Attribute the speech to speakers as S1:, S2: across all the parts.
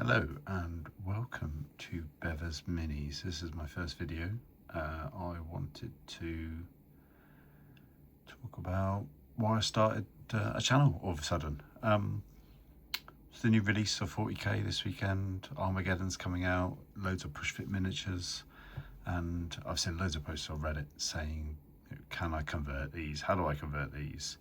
S1: Hello and welcome to Bevvers Minis. This is my first video. I wanted to talk about why I started a channel all of a sudden. It's the new release of 40k this weekend. Armageddon's coming out, loads of push fit miniatures, and I've seen loads of posts on Reddit saying, can I convert these? How do I convert these?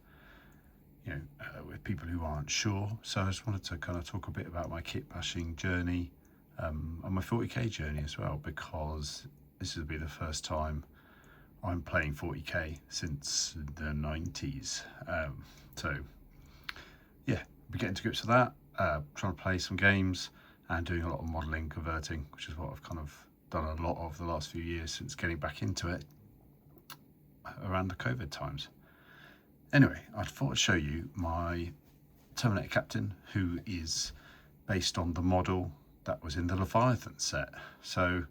S1: With people who aren't sure. So I just wanted to kind of talk a bit about my kit bashing journey and my 40k journey as well, because this will be the first time I'm playing 40k since the 90s. So yeah, we're getting to grips with that, trying to play some games and doing a lot of modelling, converting, which is what I've kind of done a lot of the last few years since getting back into it around the COVID times. Anyway, I thought I'd show you my Terminator Captain, who is based on the model that was in the Leviathan set. So,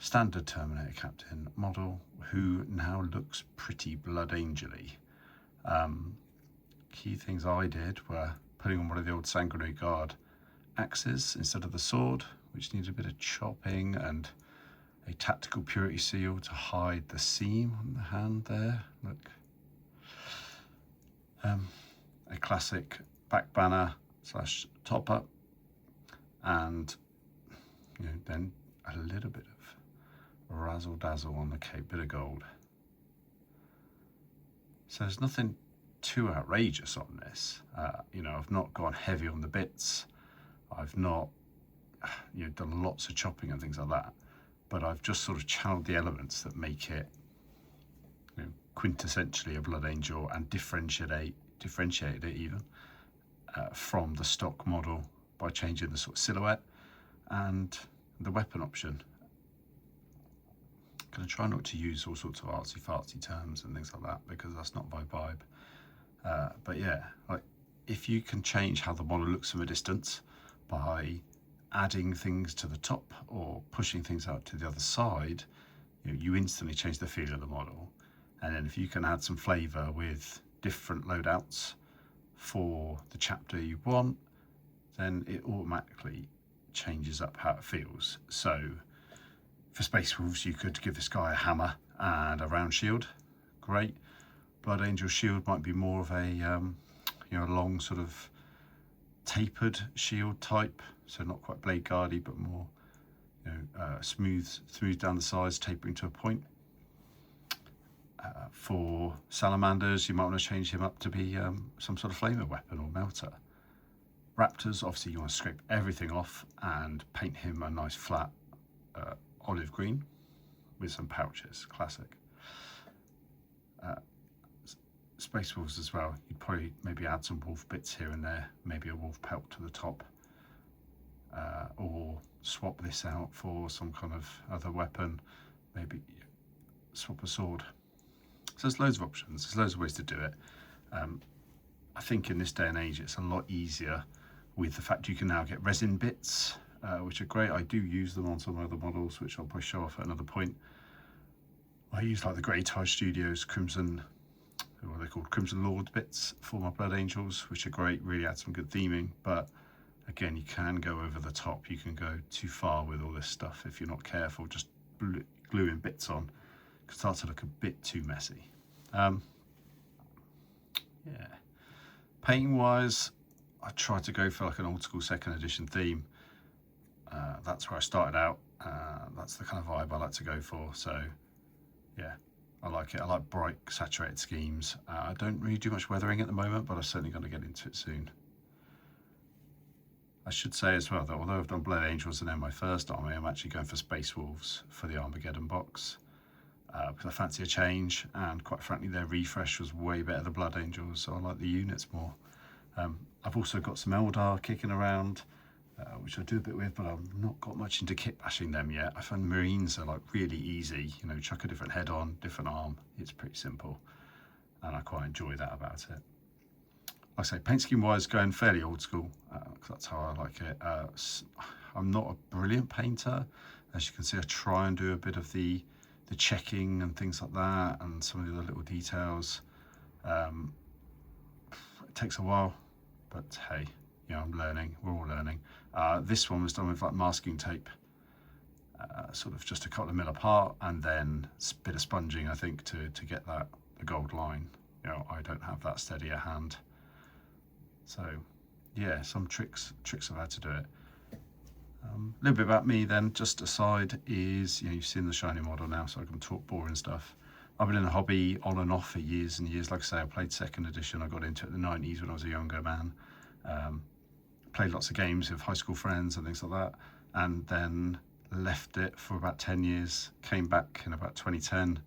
S1: standard Terminator Captain model, who now looks pretty Blood Angel-y. Key things I did were putting on one of the old Sanguinary Guard axes instead of the sword, which needed a bit of chopping, and a tactical purity seal to hide the seam on the hand there. Look. A classic back banner / top up, and then a little bit of razzle dazzle on the cape, bit of gold. So there's nothing too outrageous on this. I've not gone heavy on the bits. I've not done lots of chopping and things like that, but I've just sort of channeled the elements that make it quintessentially a Blood Angel and differentiated it even from the stock model by changing the sort of silhouette and the weapon option. I'm going to try not to use all sorts of artsy-fartsy terms and things like that, because that's not my vibe. But yeah, like, if you can change how the model looks from a distance by adding things to the top or pushing things out to the other side, you instantly change the feel of the model. And then if you can add some flavour with different loadouts for the chapter you want, then it automatically changes up how it feels. So for Space Wolves, you could give this guy a hammer and a round shield. Great. Blood Angel shield might be more of a long sort of tapered shield type, so not quite blade guardy, but more smooth down the sides, tapering to a point. For salamanders, you might want to change him up to be some sort of flamer weapon or melter. Raptors, obviously you want to scrape everything off and paint him a nice flat olive green with some pouches, classic. Space Wolves as well, you'd probably maybe add some wolf bits here and there, maybe a wolf pelt to the top, or swap this out for some kind of other weapon, maybe swap a sword. So there's loads of options, there's loads of ways to do it. I think in this day and age it's a lot easier with the fact you can now get resin bits, which are great. I do use them on some other models, which I'll probably show off at another point. I use like the Grey Tie Studios Crimson, what are they called, Crimson Lord bits for my Blood Angels, which are great, really add some good theming. But again, you can go over the top, you can go too far with all this stuff if you're not careful, just gluing bits on. It starts to look a bit too messy. Yeah, painting wise, I tried to go for like an old school second edition theme. That's where I started out. That's the kind of vibe I like to go for. So yeah, I like it. I like bright saturated schemes. I don't really do much weathering at the moment, but I'm certainly going to get into it soon. I should say as well that although I've done Blood Angels and then my first army, I'm actually going for Space Wolves for the Armageddon box. Because I fancy a change, and quite frankly their refresh was way better than Blood Angels, so I like the units more. I've also got some Eldar kicking around, which I do a bit with, but I've not got much into kit bashing them yet. I find Marines are like really easy, chuck a different head on, different arm, it's pretty simple, and I quite enjoy that about it. Like I say, paint scheme wise, going fairly old school, because that's how I like it. I'm not a brilliant painter. As you can see, I try and do a bit of the checking and things like that, and some of the other little details. It takes a while, but hey, you know, I'm learning, we're all learning. This one was done with like masking tape, sort of just a couple of mil apart, and then a bit of sponging, I think, to get the gold line. You know, I don't have that steady a hand. So yeah, some tricks of how to do it. A little bit about me then, just aside, is, you know, you've seen the shiny model now, so I can talk boring stuff. I've been in the hobby on and off for years and years. Like I say, I played second edition. I got into it in the 90s when I was a younger man. Played lots of games with high school friends and things like that, and then left it for about 10 years, came back in about 2010,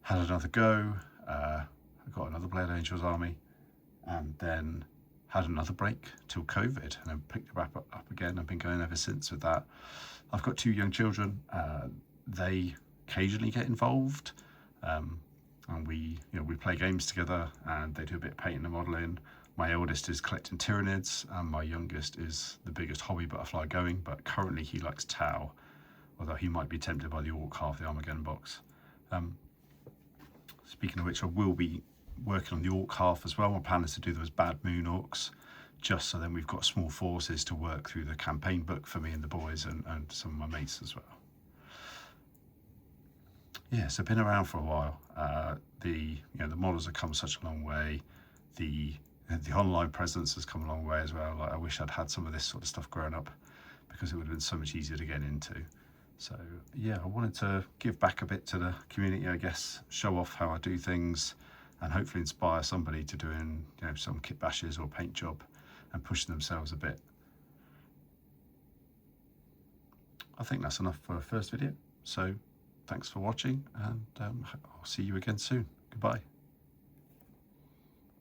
S1: had another go, I got another Blade Angels army, and then had another break till COVID, and then picked it back up again. I've been going ever since with that. I've got 2 young children. They occasionally get involved, and we play games together, and they do a bit of painting and modelling. My eldest is collecting Tyranids, and my youngest is the biggest hobby butterfly going, but currently he likes Tau, although he might be tempted by the Orc half the Armageddon box. Speaking of which, I will be working on the Orc half as well. My plan is to do those Bad Moon Orcs, just so then we've got small forces to work through the campaign book for me and the boys, and some of my mates as well. Yeah, so been around for a while. The models have come such a long way. The online presence has come a long way as well. Like, I wish I'd had some of this sort of stuff growing up, because it would have been so much easier to get into. So yeah, I wanted to give back a bit to the community, I guess, show off how I do things, and hopefully inspire somebody to doing, you know, some kit bashes or paint job and pushing themselves a bit. I think that's enough for a first video. So thanks for watching, and I'll see you again soon. Goodbye.